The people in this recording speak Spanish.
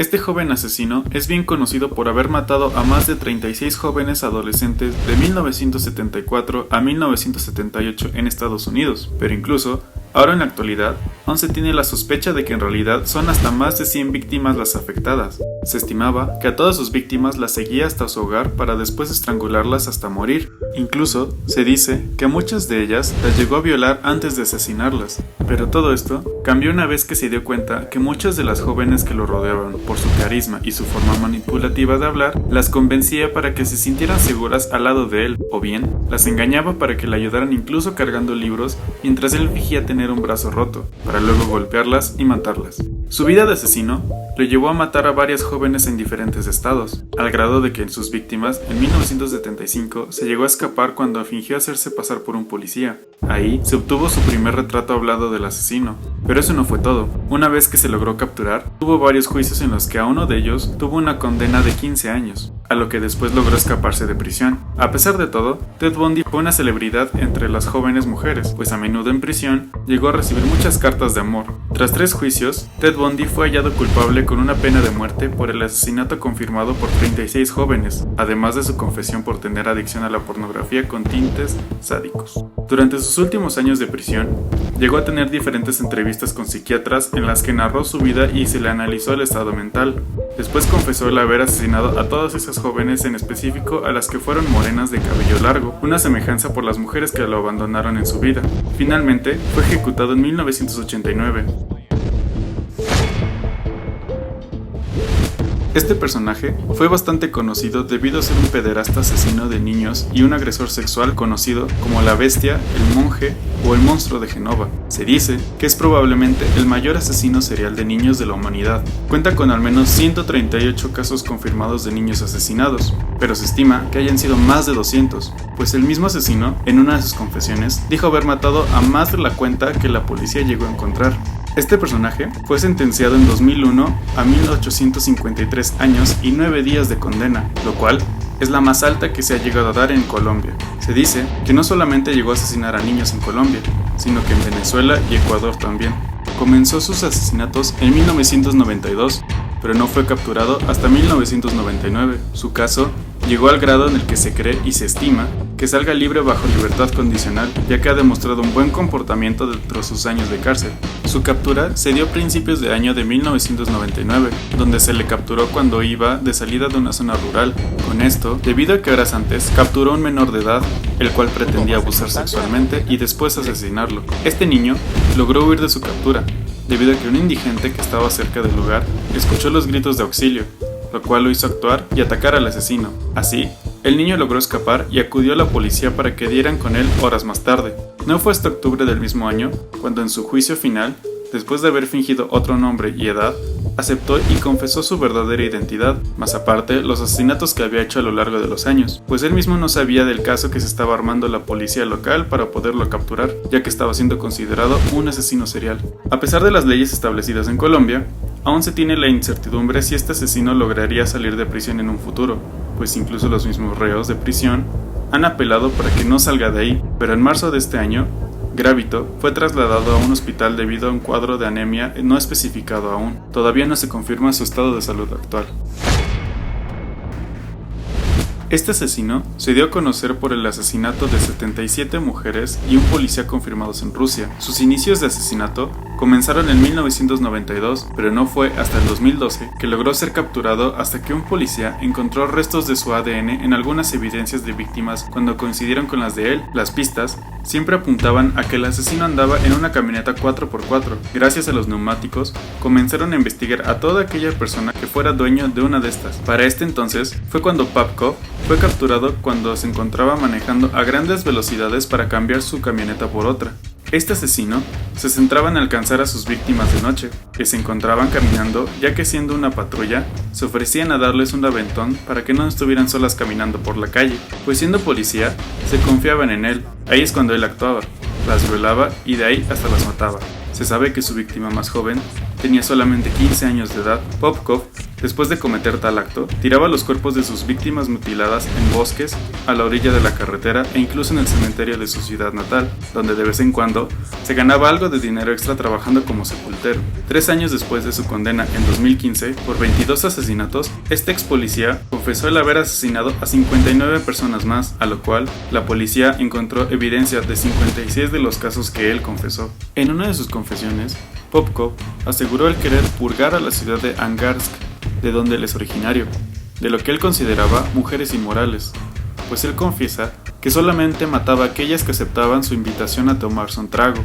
Este joven asesino es bien conocido por haber matado a más de 36 jóvenes adolescentes de 1974 a 1978 en Estados Unidos, pero incluso, ahora en la actualidad, aún se tiene la sospecha de que en realidad son hasta más de 100 víctimas las afectadas. Se estimaba que a todas sus víctimas las seguía hasta su hogar para después estrangularlas hasta morir. Incluso, se dice que a muchas de ellas las llegó a violar antes de asesinarlas. Pero todo esto cambió una vez que se dio cuenta que muchas de las jóvenes que lo rodeaban, por su carisma y su forma manipulativa de hablar, las convencía para que se sintieran seguras al lado de él, o bien, las engañaba para que le ayudaran incluso cargando libros mientras él fingía tener un brazo roto, para luego golpearlas y matarlas. Su vida de asesino lo llevó a matar a varias jóvenes en diferentes estados, al grado de que en sus víctimas, en 1975, se llegó a escapar cuando fingió hacerse pasar por un policía. Ahí se obtuvo su primer retrato hablado del asesino. Pero eso no fue todo. Una vez que se logró capturar, tuvo varios juicios en los que a uno de ellos tuvo una condena de 15 años, a lo que después logró escaparse de prisión. A pesar de todo, Ted Bundy fue una celebridad entre las jóvenes mujeres, pues a menudo en prisión llegó a recibir muchas cartas de amor. Tras 3 juicios, Ted Bundy fue hallado culpable con una pena de muerte por el asesinato confirmado por 36 jóvenes, además de su confesión por tener adicción a la pornografía con tintes sádicos. Durante sus últimos años de prisión, llegó a tener diferentes entrevistas con psiquiatras en las que narró su vida y se le analizó el estado mental. Después confesó el haber asesinado a todas esas jóvenes, en específico a las que fueron morenas de cabello largo, una semejanza por las mujeres que lo abandonaron en su vida. Finalmente, fue ejecutado en 1989. Este personaje fue bastante conocido debido a ser un pederasta asesino de niños y un agresor sexual conocido como la Bestia, el Monje o el Monstruo de Genova. Se dice que es probablemente el mayor asesino serial de niños de la humanidad. Cuenta con al menos 138 casos confirmados de niños asesinados, pero se estima que hayan sido más de 200, pues el mismo asesino, en una de sus confesiones, dijo haber matado a más de la cuenta que la policía llegó a encontrar. Este personaje fue sentenciado en 2001 a 1853 años y 9 días de condena, lo cual es la más alta que se ha llegado a dar en Colombia. Se dice que no solamente llegó a asesinar a niños en Colombia, sino que en Venezuela y Ecuador también. Comenzó sus asesinatos en 1992, pero no fue capturado hasta 1999. Su caso llegó al grado en el que se cree y se estima que salga libre bajo libertad condicional, ya que ha demostrado un buen comportamiento dentro de sus años de cárcel. Su captura se dio a principios de año de 1999, donde se le capturó cuando iba de salida de una zona rural. Con esto, debido a que horas antes capturó a un menor de edad, el cual pretendía abusar sexualmente y después asesinarlo. Este niño logró huir de su captura, debido a que un indigente que estaba cerca del lugar escuchó los gritos de auxilio, lo cual lo hizo actuar y atacar al asesino. Así, el niño logró escapar y acudió a la policía para que dieran con él horas más tarde. No fue hasta octubre del mismo año, cuando en su juicio final, después de haber fingido otro nombre y edad, aceptó y confesó su verdadera identidad, más aparte los asesinatos que había hecho a lo largo de los años, pues él mismo no sabía del caso que se estaba armando la policía local para poderlo capturar, ya que estaba siendo considerado un asesino serial. A pesar de las leyes establecidas en Colombia, aún se tiene la incertidumbre si este asesino lograría salir de prisión en un futuro, pues incluso los mismos reos de prisión han apelado para que no salga de ahí, pero en marzo de este año, Gravito fue trasladado a un hospital debido a un cuadro de anemia no especificado aún. Todavía no se confirma su estado de salud actual. Este asesino se dio a conocer por el asesinato de 77 mujeres y un policía confirmados en Rusia. Sus inicios de asesinato comenzaron en 1992, pero no fue hasta el 2012 que logró ser capturado hasta que un policía encontró restos de su ADN en algunas evidencias de víctimas cuando coincidieron con las de él. Las pistas siempre apuntaban a que el asesino andaba en una camioneta 4x4. Gracias a los neumáticos, comenzaron a investigar a toda aquella persona que fuera dueño de una de estas. Para este entonces fue cuando Papkov fue capturado cuando se encontraba manejando a grandes velocidades para cambiar su camioneta por otra. Este asesino se centraba en alcanzar a sus víctimas de noche, que se encontraban caminando, ya que siendo una patrulla, se ofrecían a darles un aventón para que no estuvieran solas caminando por la calle, pues siendo policía, se confiaban en él. Ahí es cuando él actuaba, las violaba y de ahí hasta las mataba. Se sabe que su víctima más joven tenía solamente 15 años de edad. Popkov, después de cometer tal acto, tiraba los cuerpos de sus víctimas mutiladas en bosques, a la orilla de la carretera e incluso en el cementerio de su ciudad natal, donde de vez en cuando se ganaba algo de dinero extra trabajando como sepultero. 3 años después de su condena en 2015 por 22 asesinatos, este ex policía confesó el haber asesinado a 59 personas más, a lo cual la policía encontró evidencia de 56 de los casos que él confesó. En una de sus confesiones, Popkov aseguró el querer purgar a la ciudad de Angarsk, de donde él es originario, de lo que él consideraba mujeres inmorales, pues él confiesa que solamente mataba a aquellas que aceptaban su invitación a tomarse un trago.